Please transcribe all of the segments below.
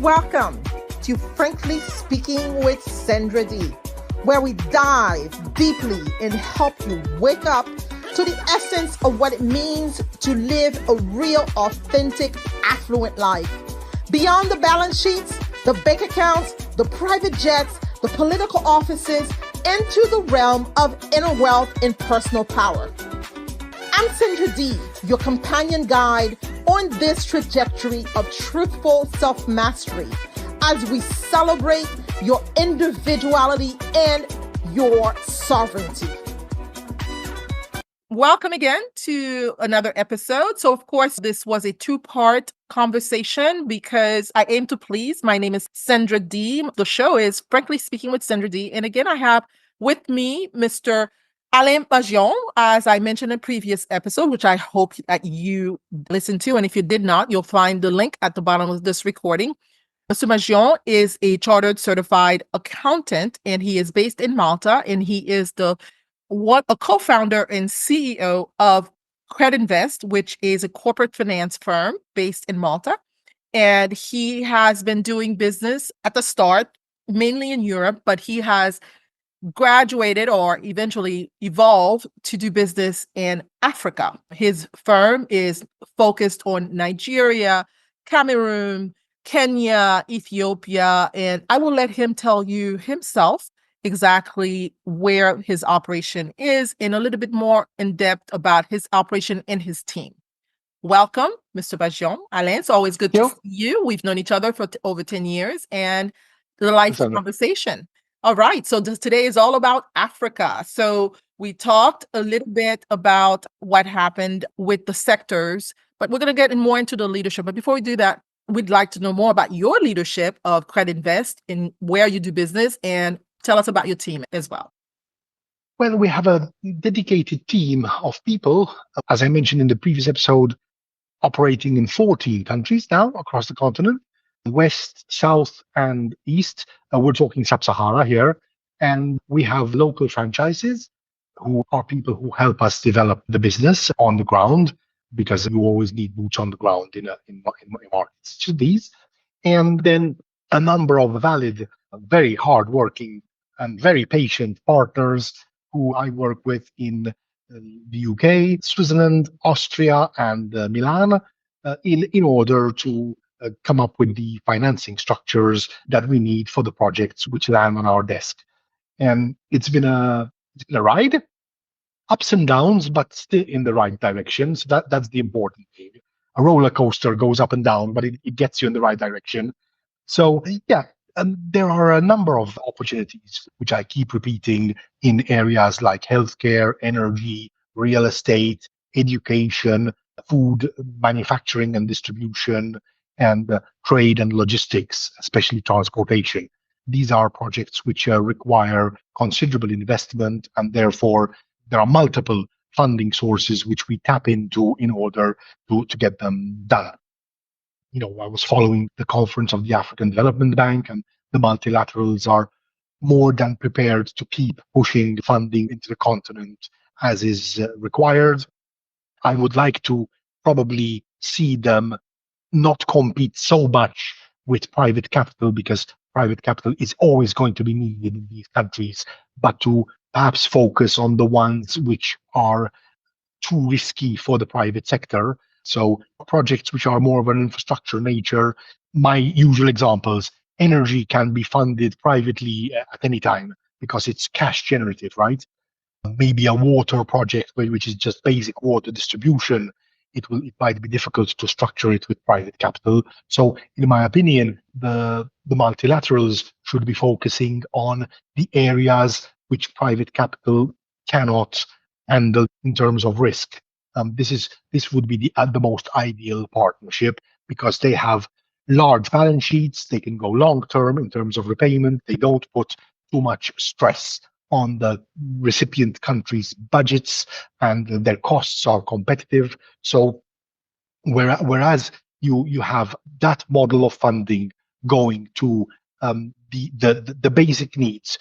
Welcome to Frankly Speaking with Sendra D, where we dive deeply and help you wake up to the essence of what it means to live a real, authentic, affluent life. Beyond the balance sheets, the bank accounts, the private jets, the political offices, into the realm of inner wealth and personal power. I'm Sendra D, your companion guide on this trajectory of truthful self-mastery as we celebrate your individuality and your sovereignty. Welcome again to another episode. So, of course, this was a two-part conversation because I aim to please. My name is Sendra D. The show is Frankly Speaking with Sendra D. And again, I have with me Mr. Alain Mangion, as I mentioned in a previous episode, which I hope that you listened to. And if you did not, you'll find the link at the bottom of this recording. Mr. Mangion is a chartered certified accountant, and he is based in Malta, and he is a co-founder and CEO of Credinvest, which is a corporate finance firm based in Malta. And he has been doing business at the start, mainly in Europe, but he has graduated or eventually evolved to do business in Africa. His firm is focused on Nigeria, Cameroon, Kenya, Ethiopia, and I will let him tell you himself exactly where his operation is and a little bit more in depth about his operation and his team. Welcome, Mr. Mangion. Alain, it's always good to see you. We've known each other for over 10 years and the life conversation. All right. So today is all about Africa. So we talked a little bit about what happened with the sectors, but we're going to get more into the leadership. But before we do that, we'd like to know more about your leadership of Credinvest and where you do business, and tell us about your team as well. Well, we have a dedicated team of people, as I mentioned in the previous episode, operating in 14 countries now across the continent. West, South, and East. We're talking Sub-Sahara here. And we have local franchises who are people who help us develop the business on the ground, because you always need boots on the ground in markets to these. And then a number of valid, very hardworking, and very patient partners who I work with in the UK, Switzerland, Austria, and Milan in order to come up with the financing structures that we need for the projects which land on our desk. And it's been a ride, ups and downs, but still in the right direction. So that's the important thing. A roller coaster goes up and down, but it gets you in the right direction. So yeah, there are a number of opportunities which I keep repeating in areas like healthcare, energy, real estate, education, food, manufacturing and distribution, and trade and logistics, especially transportation. These are projects which require considerable investment, and therefore there are multiple funding sources which we tap into in order to get them done. You know, I was following the conference of the African Development Bank, and the multilaterals are more than prepared to keep pushing funding into the continent as is required. I would like to probably see them not compete so much with private capital, because private capital is always going to be needed in these countries, but to perhaps focus on the ones which are too risky for the private sector. So projects which are more of an infrastructure nature. My usual examples: energy can be funded privately at any time because it's cash generative, right? Maybe a water project which is just basic water distribution. It might be difficult to structure it with private capital. So in my opinion, the multilaterals should be focusing on the areas which private capital cannot handle in terms of risk. This would be the most ideal partnership, because they have large balance sheets. They can go long term in terms of repayment. They don't put too much stress on the recipient country's budgets, and their costs are competitive. So whereas you have that model of funding going to the basic needs.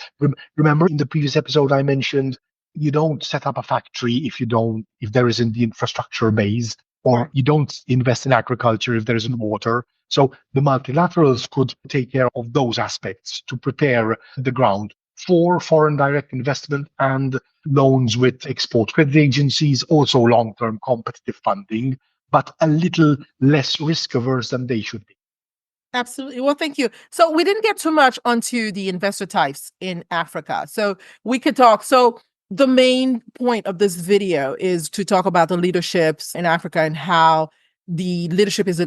Remember in the previous episode I mentioned, you don't set up a factory if there isn't the infrastructure base, or you don't invest in agriculture if there isn't water. So the multilaterals could take care of those aspects to prepare the ground for foreign direct investment and loans with export credit agencies, also long-term competitive funding, but a little less risk averse than they should be. Absolutely. Well, thank you. So we didn't get too much onto the investor types in Africa. So we could talk. So the main point of this video is to talk about the leaderships in Africa and how the leadership is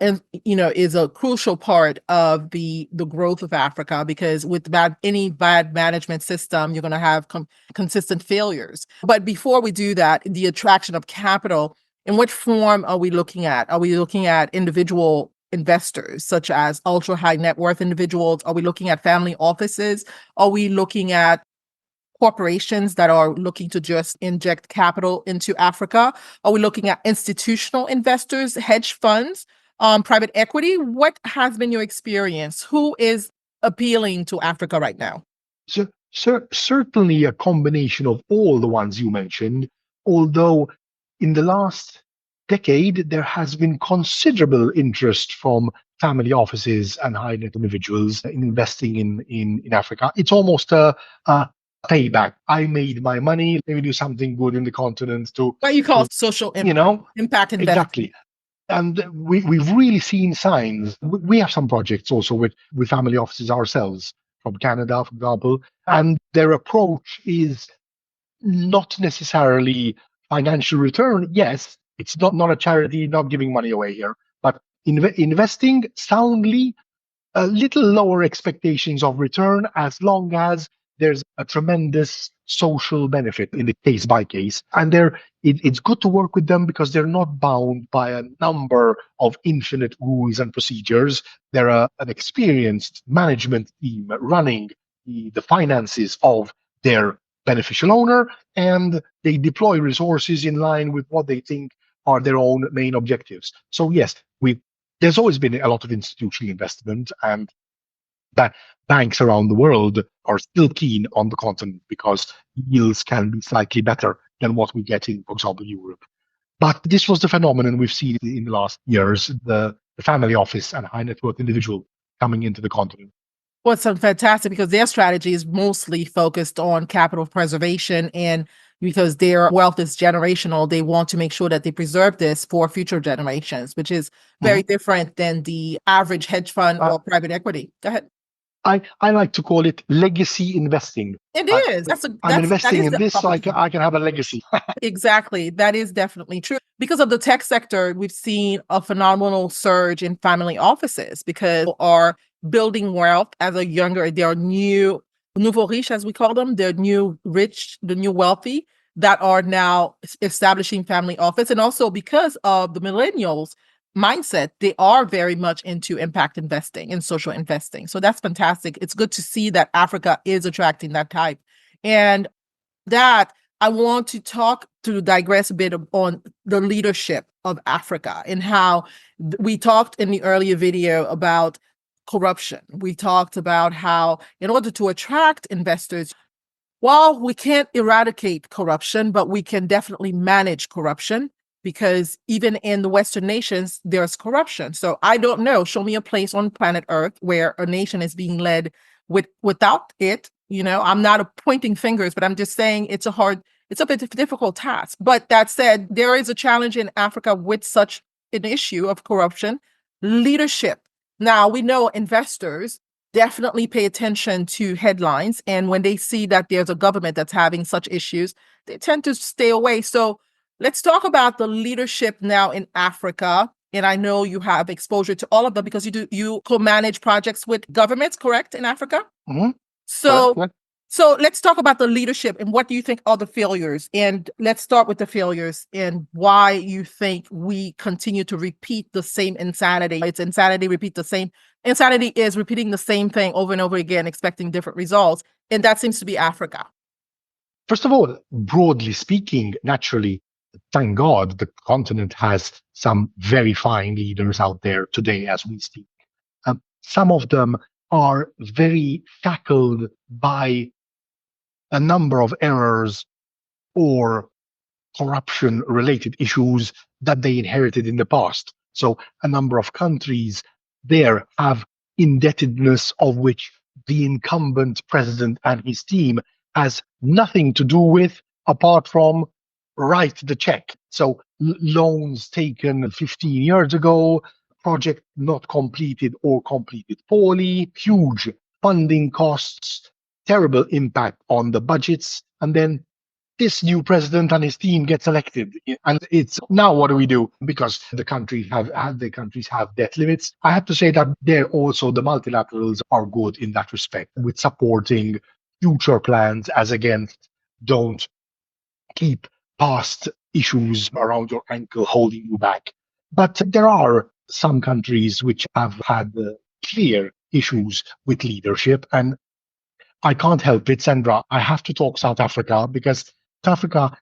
is a crucial part of the growth of Africa, because with any bad management system, you're going to have consistent failures. But before we do that, the attraction of capital, in what form are we looking at? Are we looking at individual investors, such as ultra high net worth individuals? Are we looking at family offices? Are we looking at corporations that are looking to just inject capital into Africa? Are we looking at institutional investors, hedge funds, private equity? What has been your experience? Who is appealing to Africa right now? Certainly a combination of all the ones you mentioned, although in the last decade there has been considerable interest from family offices and high net individuals in investing in Africa. It's almost a payback. I made my money, let me do something good in the continent to, What you call to social you know, impact investing. exactly. And we've really seen signs. We have some projects also with family offices ourselves from Canada, for example, and their approach is not necessarily financial return. Yes, it's not a charity, not giving money away here, but investing soundly, a little lower expectations of return as long as there's a tremendous social benefit in the case by case. And it's good to work with them because they're not bound by a number of infinite rules and procedures. They're an experienced management team running the finances of their beneficial owner, and they deploy resources in line with what they think are their own main objectives. So yes, there's always been a lot of institutional investment, and that banks around the world are still keen on the continent because yields can be slightly better than what we get in, for example, Europe. But this was the phenomenon we've seen in the last years, the family office and high net worth individual coming into the continent. Well, it's fantastic because their strategy is mostly focused on capital preservation, and because their wealth is generational, they want to make sure that they preserve this for future generations, which is very Mhm. different than the average hedge fund Uh, or private equity. Go ahead. I like to call it legacy investing. It I, is. I'm That investing is in the this so opportunity. I can have a legacy. Exactly. That is definitely true. Because of the tech sector, we've seen a phenomenal surge in family offices because people are building wealth as a younger, they are nouveau riche, as we call them. They're new rich, the new wealthy that are now establishing family office. And also because of the millennials mindset, they are very much into impact investing and social investing. So that's fantastic. It's good to see that Africa is attracting that type. And that I want to digress a bit on the leadership of Africa and how we talked in the earlier video about corruption. We talked about how, in order to attract investors, while we can't eradicate corruption, but we can definitely manage corruption, because even in the Western nations, there's corruption. So I don't know. Show me a place on planet Earth where a nation is being led without it. I'm not pointing fingers, but I'm just saying it's a bit difficult task. But that said, there is a challenge in Africa with such an issue of corruption. Leadership. Now we know investors definitely pay attention to headlines. And when they see that there's a government that's having such issues, they tend to stay away. So let's talk about the leadership now in Africa. And I know you have exposure to all of them because you co-manage projects with governments, correct, in Africa? Mhm. Correct, So correct. so let's talk about the leadership and what do you think are the failures? And let's start with the failures and why you think we continue to repeat the same insanity. It's insanity, repeat the same. Insanity is repeating the same thing over and over again, expecting different results. And that seems to be Africa. First of all, broadly speaking, naturally, thank God the continent has some very fine leaders out there today as we speak. Some of them are very shackled by a number of errors or corruption related issues that they inherited in the past. So a number of countries there have indebtedness of which the incumbent president and his team has nothing to do with apart from write the check. So loans taken 15 years ago, project not completed or completed poorly, huge funding costs, terrible impact on the budgets, and then this new president and his team gets elected, and it's now what do we do, because the countries have debt limits. I have to say that there also the multilaterals are good in that respect with supporting future plans, as against don't keep past issues around your ankle holding you back. But there are some countries which have had clear issues with leadership, and I can't help it, Sandra. I have to talk South Africa, because South Africa,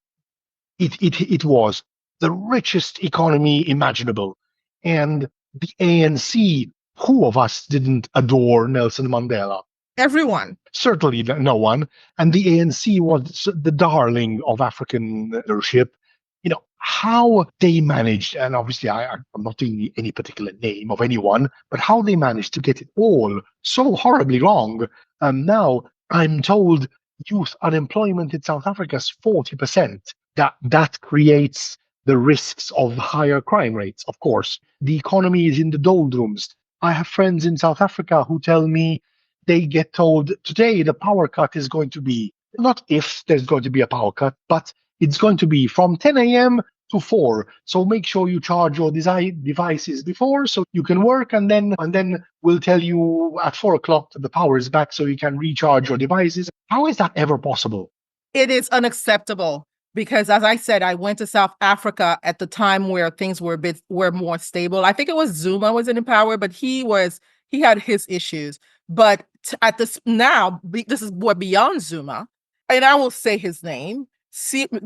it was the richest economy imaginable. And the ANC, who of us didn't adore Nelson Mandela? Everyone. Certainly no one. And the ANC was the darling of African leadership. You know, how they managed, and obviously I'm not doing any particular name of anyone, but how they managed to get it all so horribly wrong. Now I'm told youth unemployment in South Africa is 40%. That creates the risks of higher crime rates, of course. The economy is in the doldrums. I have friends in South Africa who tell me they get told today the power cut is going to be, not if there's going to be a power cut, but it's going to be from 10 a.m. to 4. So make sure you charge your devices before so you can work, and then we'll tell you at 4 o'clock that the power is back so you can recharge your devices. How is that ever possible? It is unacceptable because, as I said, I went to South Africa at the time where things were more stable. I think it was Zuma was in power, but he had his issues. But at this now, this is what beyond Zuma, and I will say his name.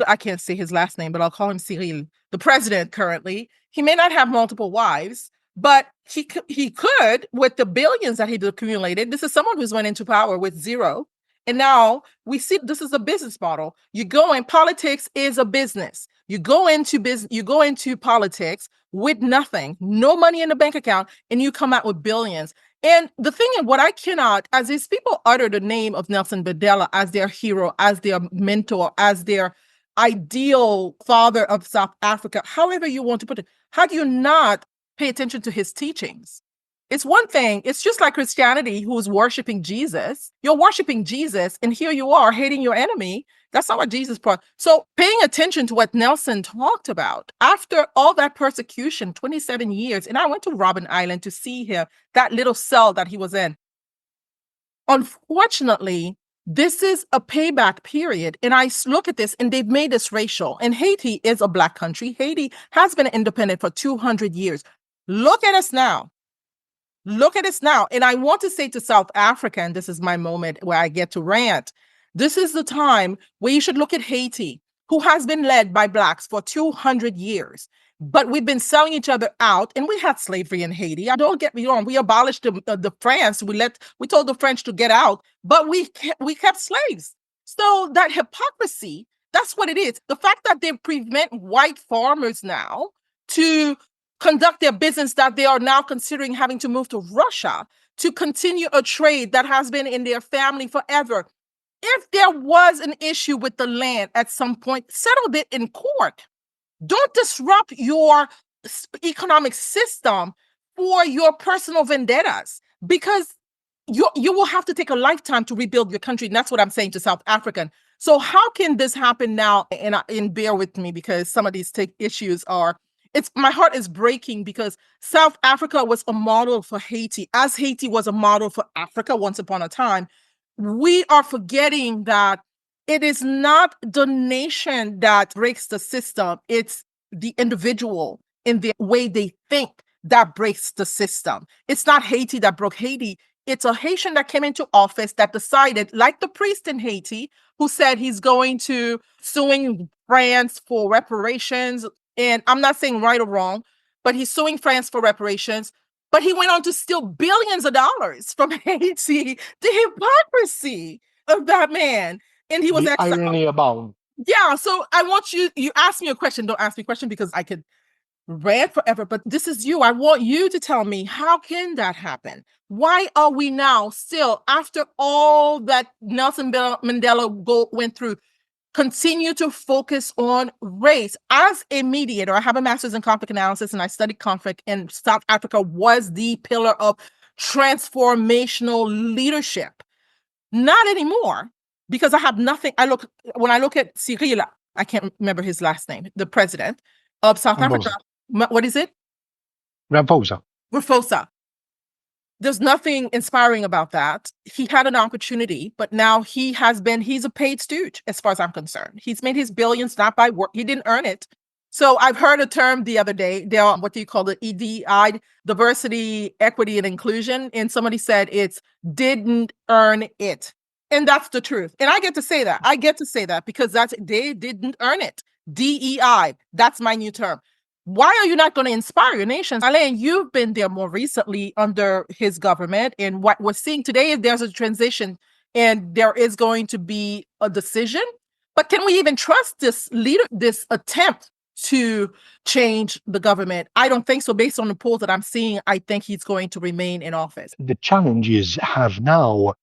I can't say his last name, but I'll call him Cyril, the president currently. He may not have multiple wives, but he could, with the billions that he's accumulated. This is someone who's went into power with zero. And now we see this is a business model. You go in, politics is a business. You go into politics with nothing, no money in the bank account, and you come out with billions. And the thing is, what I cannot, as these people utter the name of Nelson Mandela as their hero, as their mentor, as their ideal father of South Africa, however you want to put it, how do you not pay attention to his teachings? It's one thing. It's just like Christianity, who's worshiping Jesus. You're worshiping Jesus, and here you are hating your enemy. That's not what Jesus brought. So paying attention to what Nelson talked about after all that persecution, 27 years, and I went to Robben Island to see him, that little cell that he was in. Unfortunately, this is a payback period. And I look at this, and they've made this racial. And Haiti is a Black country. Haiti has been independent for 200 years. Look at us now. Look at us now. And I want to say to South Africa, and this is my moment where I get to rant, this is the time where you should look at Haiti, who has been led by Blacks for 200 years. But we've been selling each other out, and we had slavery in Haiti. Don't get me wrong. We abolished the France. We told the French to get out, but we kept slaves. So that hypocrisy, that's what it is. The fact that they prevent white farmers now to conduct their business, that they are now considering having to move to Russia to continue a trade that has been in their family forever. If there was an issue with the land at some point, settle it in court. Don't disrupt your economic system for your personal vendettas, because you will have to take a lifetime to rebuild your country. And that's what I'm saying to South African. So how can this happen now? And bear with me, because some of these issues are, my heart is breaking, because South Africa was a model for Haiti, as Haiti was a model for Africa once upon a time. We are forgetting that it is not the nation that breaks the system. It's the individual in the way they think that breaks the system. It's not Haiti that broke Haiti. It's a Haitian that came into office that decided, like the priest in Haiti, who said he's going to suing France for reparations. And I'm not saying right or wrong, but he's suing France for reparations. But he went on to steal billions of dollars from Haiti. The hypocrisy of that man. And he was The irony abound. Yeah. So I want you ask me a question. Don't ask me a question, because I could ran forever. But this is you. I want you to tell me, how can that happen? Why are we now still, after all that Nelson Mandela went through, continue to focus on race? As a mediator, I have a master's in conflict analysis and I studied conflict, and South Africa was the pillar of transformational leadership. Not anymore, because I have nothing. When I look at Cyril, I can't remember his last name, the president of South Africa. Ramaphosa. What is it? Ramaphosa. Rafosa. There's nothing inspiring about that. He had an opportunity, but now he's a paid stooge as far as I'm concerned. He's made his billions not by work. He didn't earn it. So I've heard a term the other day, what do you call it? EDI, diversity, equity, and inclusion. And somebody said it's didn't earn it. And that's the truth. And I get to say that. I get to say that because they didn't earn it. DEI, that's my new term. Why are you not going to inspire your nations? Alain, you've been there more recently under his government. And what we're seeing today is there's a transition and there is going to be a decision. But can we even trust this attempt to change the government? I don't think so. Based on the polls that I'm seeing, I think he's going to remain in office. The challenges have now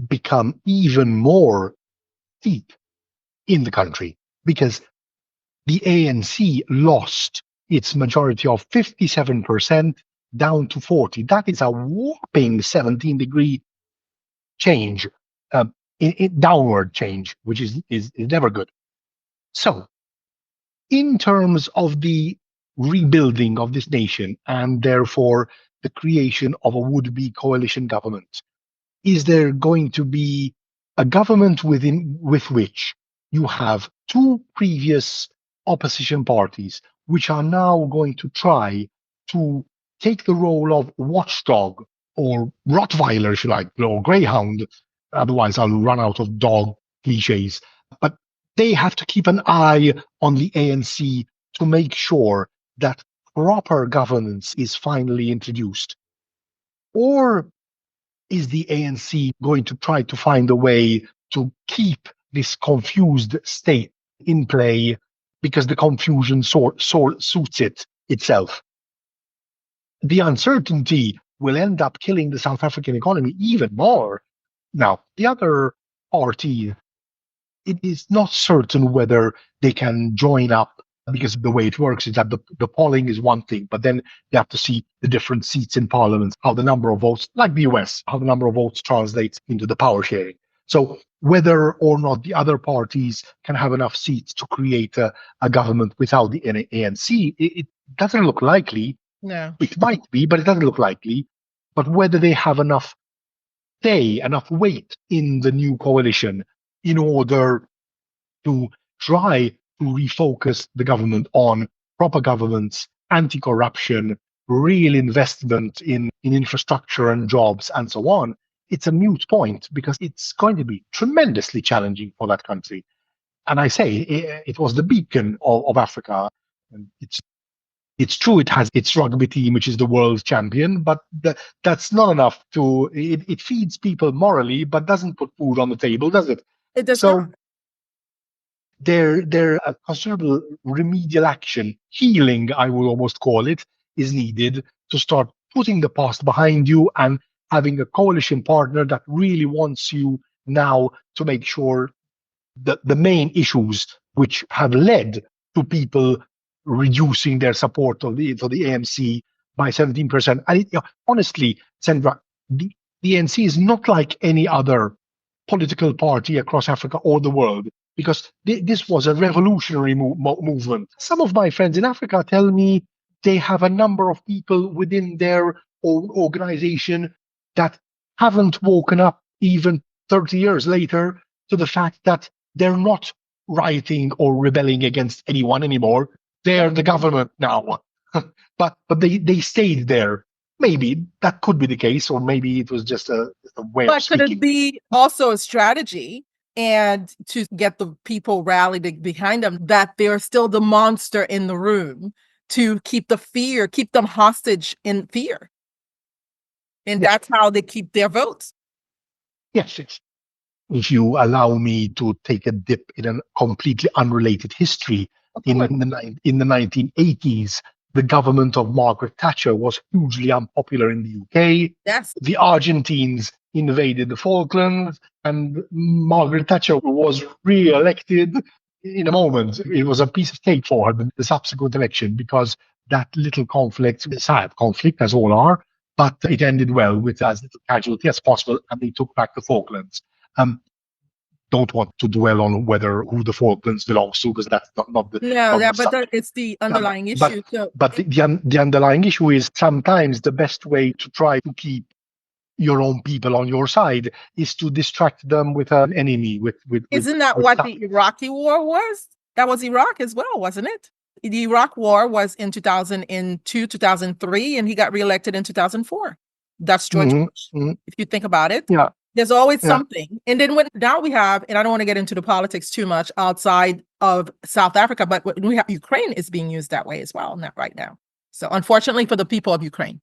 become even more deep in the country because the ANC lost its majority of 57% down to 40. That is a whopping 17-degree change, downward change, which is never good. So, in terms of the rebuilding of this nation and therefore the creation of a would-be coalition government, is there going to be a government with which you have two previous opposition parties which are now going to try to take the role of watchdog or Rottweiler, if you like, or Greyhound? Otherwise, I'll run out of dog cliches. But they have to keep an eye on the ANC to make sure that proper governance is finally introduced. Or is the ANC going to try to find a way to keep this confused state in play because the confusion suits it itself? The uncertainty will end up killing the South African economy even more. Now, the other party, it is not certain whether they can join up, because the way it works is that the polling is one thing, but then you have to see the different seats in parliament, how the number of votes, like the US, how the number of votes translates into the power sharing. So whether or not the other parties can have enough seats to create a government without the ANC, it doesn't look likely. No. It might be, but it doesn't look likely. But whether they have enough enough weight in the new coalition in order to try to refocus the government on proper governance, anti-corruption, real investment in infrastructure and jobs, and so on, it's a moot point because it's going to be tremendously challenging for that country. And I say it was the beacon of Africa. And it's true, it has its rugby team, which is the world champion, but that's not enough to. It feeds people morally, but doesn't put food on the table, does it? It does So not. there a considerable remedial action, healing, I would almost call it, is needed to start putting the past behind you and having a coalition partner that really wants you now to make sure that the main issues which have led to people reducing their support for the ANC by 17%. And honestly, Sendra, the ANC is not like any other political party across Africa or the world, because this was a revolutionary movement. Some of my friends in Africa tell me they have a number of people within their own organization that haven't woken up even 30 years later to the fact that they're not rioting or rebelling against anyone anymore. They're the government now. but they stayed there. Maybe that could be the case, or maybe it was just a way of But could speaking. it be also a strategy and to get the people rallied behind them that they're still the monster in the room, to keep them hostage in fear? And Yes. that's how they keep their votes. Yes, if you allow me to take a dip in a completely unrelated history, in the 1980s, The government of Margaret Thatcher was hugely unpopular in the UK. Yes. The Argentines invaded the Falklands, and Margaret Thatcher was re-elected in a moment. It was a piece of cake for her, the subsequent election, because that little conflict, a sad conflict, as all are, but it ended well with as little casualty as possible, and they took back the Falklands. Um, don't want to dwell on whether who the Falklands belongs to, because that's not the No, not the but it's the underlying but issue. So the underlying issue is sometimes the best way to try to keep your own people on your side is to distract them with an enemy isn't that with what the Iraqi war was? That was Iraq as well, wasn't it? The Iraq war was in 2002, 2003, and he got reelected in 2004. That's George Bush. If you think about it, yeah. There's always Yeah. something. And then now we have, and I don't want to get into the politics too much outside of South Africa, but when we have Ukraine is being used that way as well, not right now. So unfortunately for the people of Ukraine.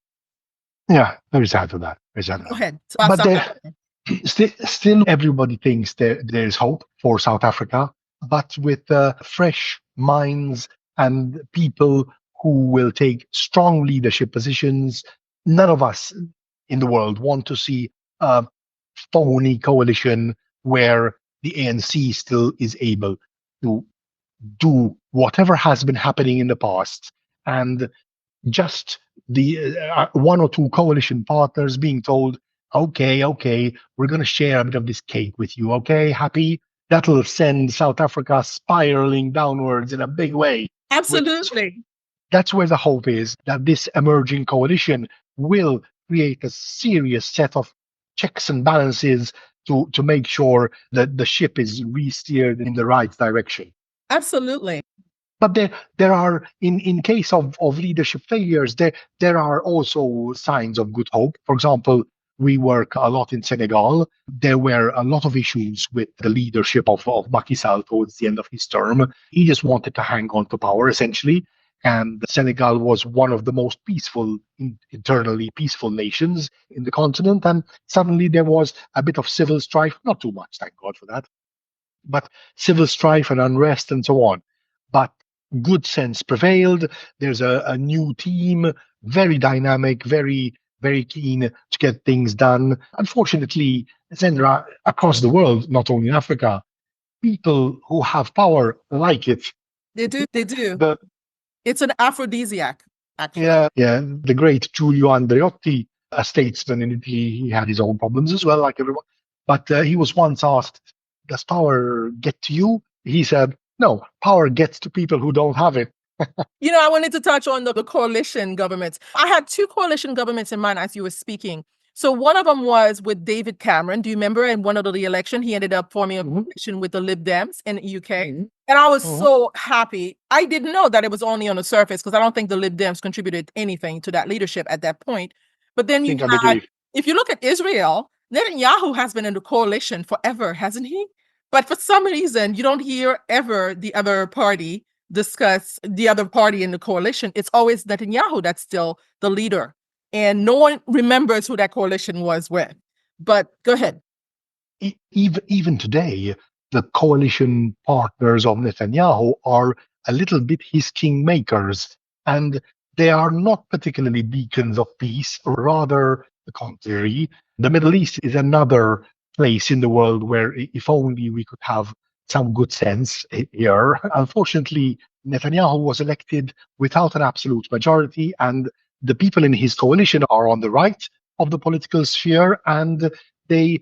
Yeah, very sad for that. Very sad. Go ahead. But still, everybody thinks there's hope for South Africa, but with fresh minds and people who will take strong leadership positions. None of us in the world want to see a phony coalition where the ANC still is able to do whatever has been happening in the past, and just the one or two coalition partners being told, okay, we're going to share a bit of this cake with you. Okay, happy? That'll send South Africa spiraling downwards in a big way. Absolutely. That's where the hope is, that this emerging coalition will create a serious set of checks and balances to make sure that the ship is re-steered in the right direction. Absolutely. But there are, in case of leadership failures, there are also signs of good hope. For example, we work a lot in Senegal. There were a lot of issues with the leadership of Macky Sall towards the end of his term. He just wanted to hang on to power, essentially. And Senegal was one of the most peaceful, internally peaceful nations in the continent. And suddenly there was a bit of civil strife, not too much, thank God for that, but civil strife and unrest and so on. But good sense prevailed. There's a new team, very dynamic, very, very keen to get things done. Unfortunately, Sendra, across the world, not only in Africa, people who have power like it. They do. The, It's an aphrodisiac, actually. Yeah. The great Giulio Andreotti, a statesman in Italy, he had his own problems as well, like everyone. But he was once asked, does power get to you? He said, no, power gets to people who don't have it. I wanted to touch on the coalition governments. I had two coalition governments in mind as you were speaking. So one of them was with David Cameron. Do you remember in one of the election, he ended up forming a coalition with the Lib Dems in the UK. And I was so happy. I didn't know that it was only on the surface because I don't think the Lib Dems contributed anything to that leadership at that point. But then if you look at Israel, Netanyahu has been in the coalition forever, hasn't he? But for some reason, you don't hear ever the other party discuss the other party in the coalition. It's always Netanyahu that's still the leader. And no one remembers who that coalition was with. But go ahead. Even today, the coalition partners of Netanyahu are a little bit his kingmakers, and they are not particularly beacons of peace, rather the contrary. The Middle East is another place in the world where if only we could have some good sense here. Unfortunately, Netanyahu was elected without an absolute majority, and the people in his coalition are on the right of the political sphere, and they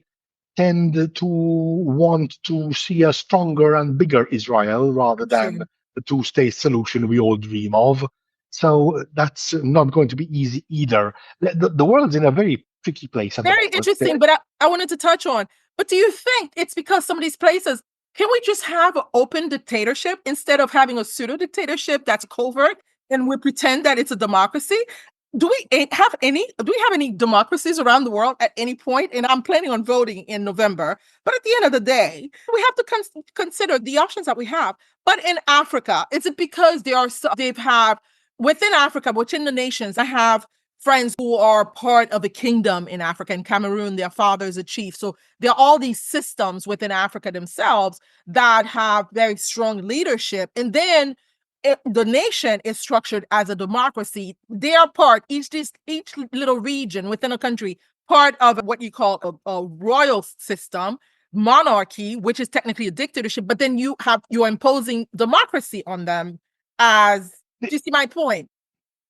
tend to want to see a stronger and bigger Israel rather than the two-state solution we all dream of. So that's not going to be easy either. The world's in a very tricky place. Very interesting, but I wanted to touch on, but do you think it's because some of these places, can we just have an open dictatorship instead of having a pseudo-dictatorship that's covert and we pretend that it's a democracy? Do we have any democracies around the world at any point? And I'm planning on voting in November. But at the end of the day, we have to consider the options that we have. But in Africa, is it because within Africa, within the nations, I have friends who are part of a kingdom in Africa. In Cameroon, their father is a chief. So there are all these systems within Africa themselves that have very strong leadership. And then the nation is structured as a democracy. They are part, each little region within a country, part of what you call a royal system, monarchy, which is technically a dictatorship, but then you're imposing democracy on them as, do you see my point?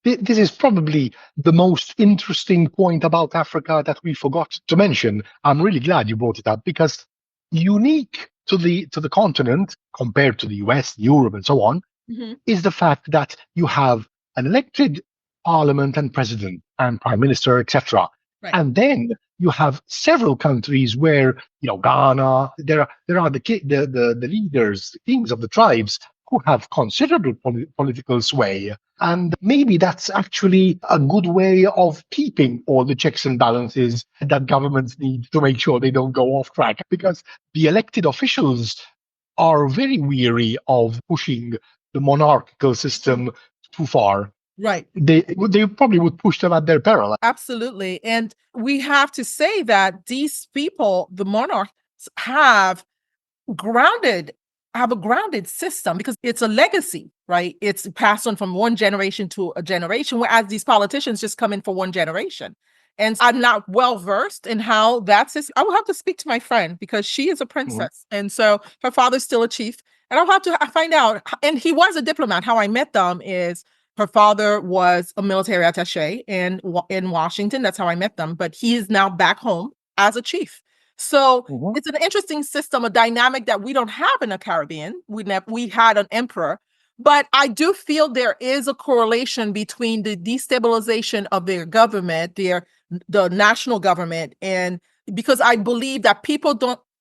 This is probably the most interesting point about Africa that we forgot to mention. I'm really glad you brought it up because unique to the continent compared to the US, Europe, and so on, is the fact that you have an elected parliament and president and prime minister, etc. Right. And then you have several countries where, Ghana, there are the leaders, the kings of the tribes who have considerable political sway. And maybe that's actually a good way of keeping all the checks and balances that governments need to make sure they don't go off track. Because the elected officials are very weary of pushing the monarchical system too far. Right. They probably would push them at their peril. Absolutely. And we have to say that these people, the monarchs, have a grounded system because it's a legacy, right? It's passed on from one generation to a generation, whereas these politicians just come in for one generation. And I'm not well versed in how that system. I will have to speak to my friend because she is a princess. And so her father's still a chief. And I'll have to find out. And he was a diplomat. How I met them is her father was a military attaché in Washington. That's how I met them. But he is now back home as a chief. So it's an interesting system, a dynamic that we don't have in the Caribbean. We had an emperor, but I do feel there is a correlation between the destabilization of their government, the national government, and because I believe that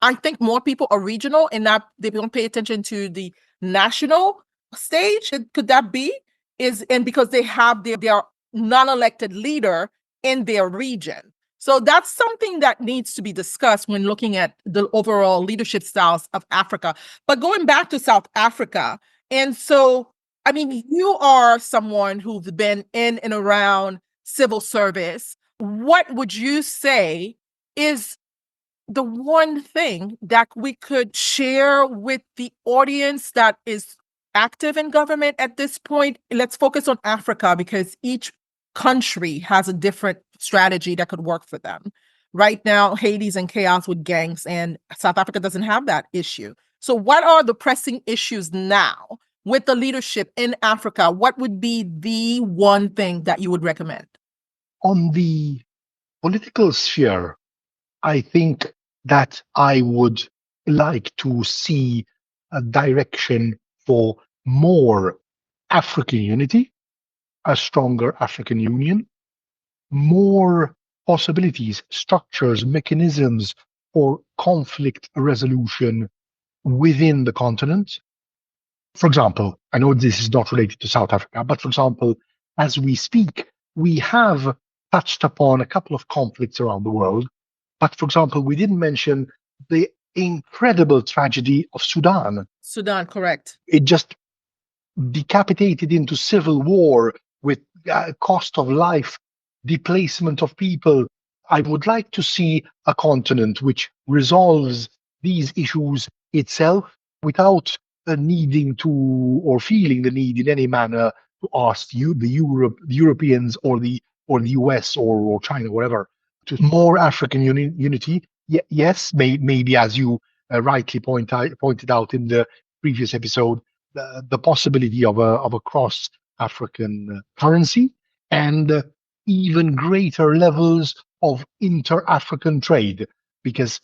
I think more people are regional and they don't pay attention to the national stage. Could that be? And because they have their non-elected leader in their region. So that's something that needs to be discussed when looking at the overall leadership styles of Africa. But going back to South Africa, and so, I mean, you are someone who's been in and around civil service. What would you say is the one thing that we could share with the audience that is active in government at this point? Let's focus on Africa because each country has a different strategy that could work for them. Right now, Haiti's in chaos with gangs, and South Africa doesn't have that issue. So what are the pressing issues now with the leadership in Africa? What would be the one thing that you would recommend? On the political sphere, I think that I would like to see a direction for more African unity, a stronger African Union, more possibilities, structures, mechanisms for conflict resolution within the continent. For example, I know this is not related to South Africa, but for example, as we speak, we have touched upon a couple of conflicts around the world. But for example, we didn't mention the incredible tragedy of Sudan. Sudan, correct. It just decapitated into civil war with cost of life, displacement of people. I would like to see a continent which resolves these issues itself without needing to or feeling the need in any manner to ask the Europeans or the US or China, whatever, to more African unity. Yes, maybe as you rightly pointed out in the previous episode, the possibility of a cross African currency and even greater levels of inter-African trade, because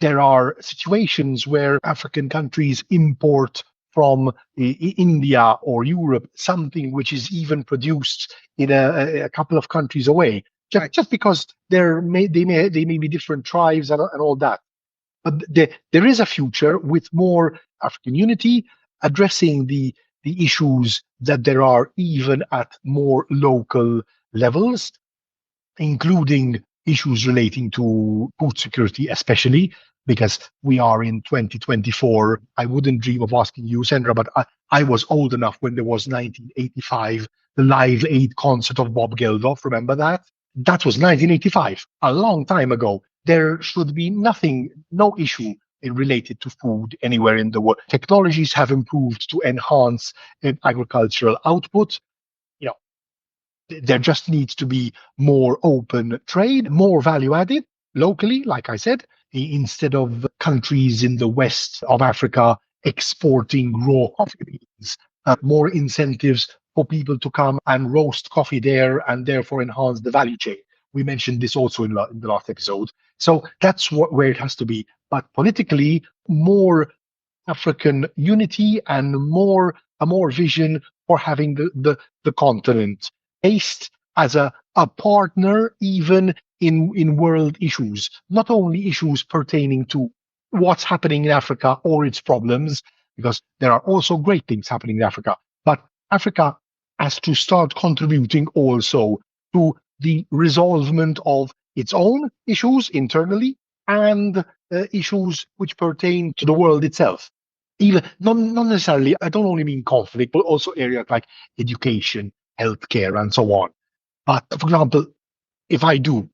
there are situations where African countries import from India or Europe something which is even produced in a couple of countries away, just because they may be different tribes and all that. But there is a future with more African unity, addressing the issues that there are even at more local levels, including issues relating to food security, especially because we are in 2024. I wouldn't dream of asking you, Sendra, but I was old enough when there was 1985, the Live Aid concert of Bob Geldof. Remember that? That was 1985, a long time ago. There should be no issue related to food anywhere in the world. Technologies have improved to enhance agricultural output. You know, there just needs to be more open trade, more value added locally, like I said, instead of countries in the west of Africa exporting raw coffee beans, more incentives for people to come and roast coffee there and therefore enhance the value chain. We mentioned this also in the last episode. So that's where it has to be. But politically, more African unity and more vision for having the continent based as a partner even in world issues, not only issues pertaining to what's happening in Africa or its problems, because there are also great things happening in Africa, but Africa has to start contributing also to the resolvement of its own issues internally and issues which pertain to the world itself. Even not necessarily, I don't only mean conflict, but also areas like education, healthcare, and so on. But for example, if I do,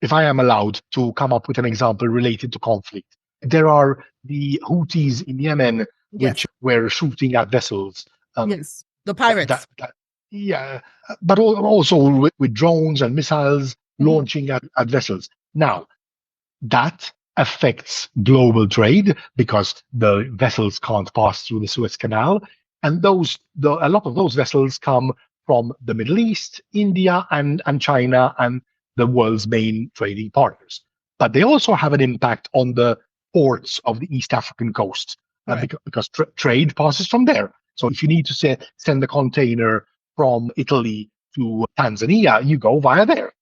if I am allowed to come up with an example related to conflict, there are the Houthis in Yemen which Yes. were shooting at vessels. Um, Yes. The that, pirates. that, that, yeah, but also with drones and missiles Mhm. launching at vessels. Now, that affects global trade because the vessels can't pass through the Suez Canal, and a lot of those vessels come from the Middle East, India, and China, and the world's main trading partners. But they also have an impact on the ports of the East African coast Right. because trade passes from there. So if you need to send a container from Italy to Tanzania, you go via there.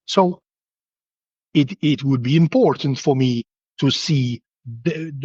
So it would be important for me to see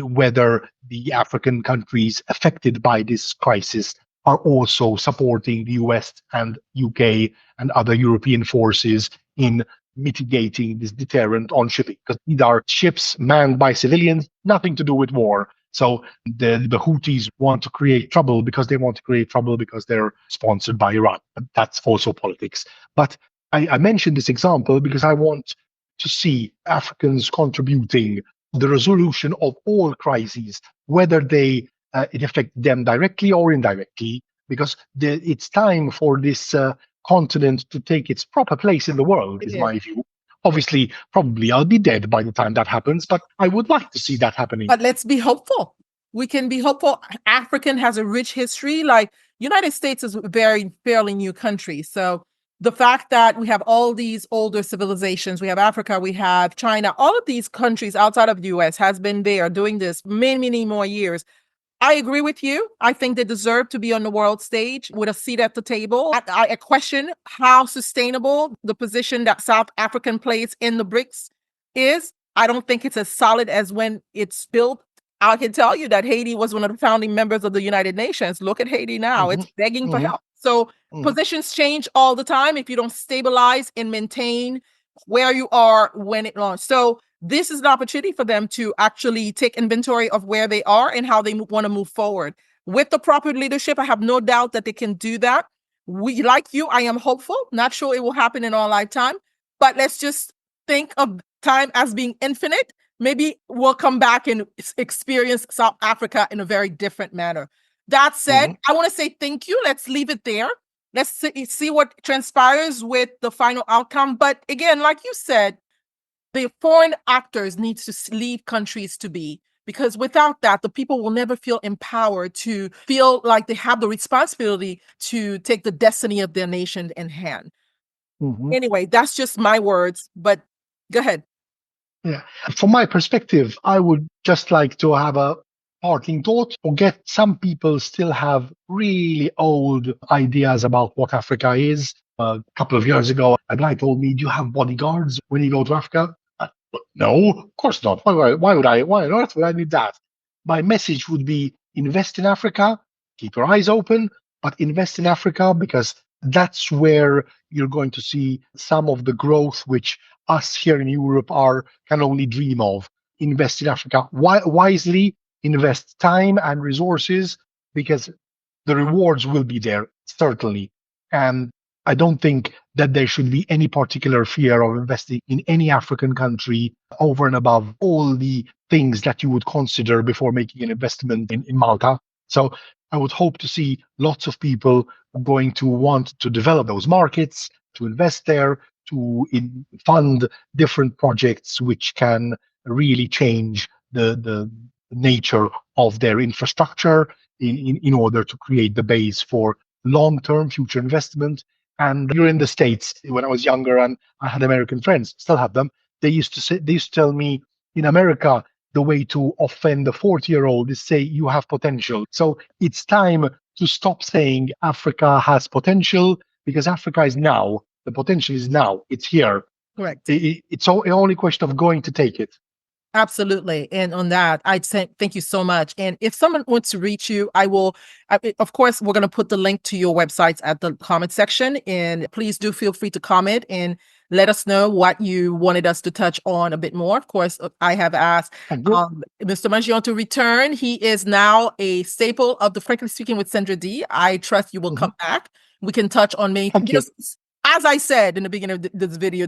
whether the African countries affected by this crisis are also supporting the US and UK and other European forces in mitigating this deterrent on shipping. Because these are ships manned by civilians, nothing to do with war. So the Houthis want to create trouble because they want to create trouble because they're sponsored by Iran. That's also politics. But I mentioned this example because I want to see Africans contributing the resolution of all crises, whether it affect them directly or indirectly, because it's time for this continent to take its proper place in the world, It is is. my view. Obviously, probably I'll be dead by the time that happens, but I would like to see that happening. But let's be hopeful. We can be hopeful. African has a rich history. Like United States is a very fairly new country. So the fact that we have all these older civilizations, we have Africa, we have China, all of these countries outside of the US has been there doing this many, many more years. I agree with you. I think they deserve to be on the world stage with a seat at the table. I question how sustainable the position that South African plays in the BRICS is. I don't think it's as solid as when it's built. I can tell you that Haiti was one of the founding members of the United Nations. Look at Haiti now. Hmm. It's begging for Hmm. help. So Hmm. positions change all the time if you don't stabilize and maintain where you are when it launched. So this is an opportunity for them to actually take inventory of where they are and how they want to move forward. With the proper leadership, I have no doubt that they can do that. We, like you, I am hopeful. Not sure it will happen in our lifetime, but let's just think of time as being infinite. Maybe we'll come back and experience South Africa in a very different manner. That said, Hmm. I want to say thank you. Let's leave it there. Let's see what transpires with the final outcome. But again, like you said, the foreign actors need to leave countries to be, because without that, the people will never feel empowered to feel like they have the responsibility to take the destiny of their nation in hand. Hmm. Anyway, that's just my words, but go ahead. Yeah. From my perspective, I would just like to have a parting thought. Forget some people still have really old ideas about what Africa is. A couple of years ago, a guy told me, "Do you have bodyguards when you go to Africa?" No, of course not. Why on earth would I need that? My message would be invest in Africa, keep your eyes open, but invest in Africa because that's where you're going to see some of the growth which us here in Europe are can only dream of. Invest in Africa wisely, invest time and resources because the rewards will be there, certainly. And I don't think that there should be any particular fear of investing in any African country over and above all the things that you would consider before making an investment in Malta. So I would hope to see lots of people going to want to develop those markets, to invest there, to fund different projects which can really change the nature of their infrastructure in order to create the base for long-term future investment. And here in the States, when I was younger and I had American friends, still have them, they used to tell me, in America, the way to offend a 40-year-old is say you have potential. So it's time to stop saying Africa has potential, because Africa is now. The potential is now. It's here. Correct. It's only a question of going to take it. Absolutely. And on that, I'd say thank you so much. And if someone wants to reach you, of course, we're going to put the link to your websites at the comment section. And please do feel free to comment and let us know what you wanted us to touch on a bit more. Of course, I have asked Mr. Mangion to return. He is now a staple of the Frankly Speaking with Sendra D. I trust you will come back. We can touch on many things. As I said in the beginning of this video,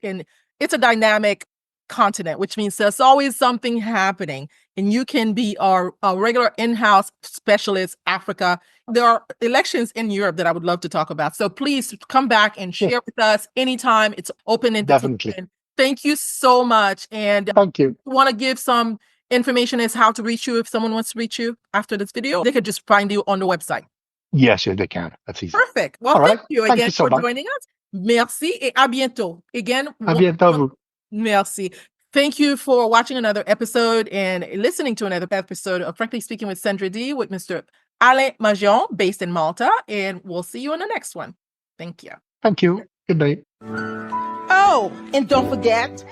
and it's a dynamic continent, which means there's always something happening, and you can be our regular in-house specialist. Africa, there are elections in Europe that I would love to talk about, so please come back and share with us anytime. It's open and definitely. Thank you so much. And thank you. Want to give some information as how to reach you? If someone wants to reach you after this video, they could just find you on the website. Yes, they can. That's easy. Perfect. Well, thank you again for joining us. Merci et à bientôt. Again, à bientôt. Merci. Thank you for watching another episode and listening to another episode of Frankly Speaking with Sendra D with Mr. Alain Mangion, based in Malta. And we'll see you in the next one. Thank you. Thank you. Good night. Oh, and don't forget,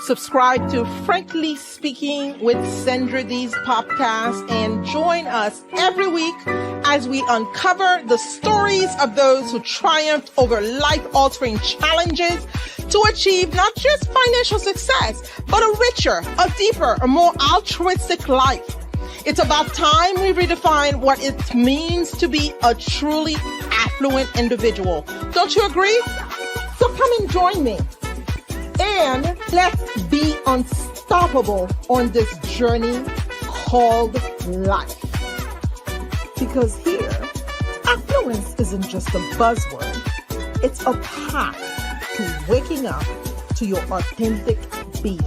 subscribe to Frankly Speaking with Sendra D's podcast and join us every week as we uncover the stories of those who triumphed over life-altering challenges to achieve not just financial success, but a richer, a deeper, a more altruistic life. It's about time we redefine what it means to be a truly affluent individual. Don't you agree? So come and join me. And let's be unstoppable on this journey called life. Because here, affluence isn't just a buzzword. It's a path to waking up to your authentic being.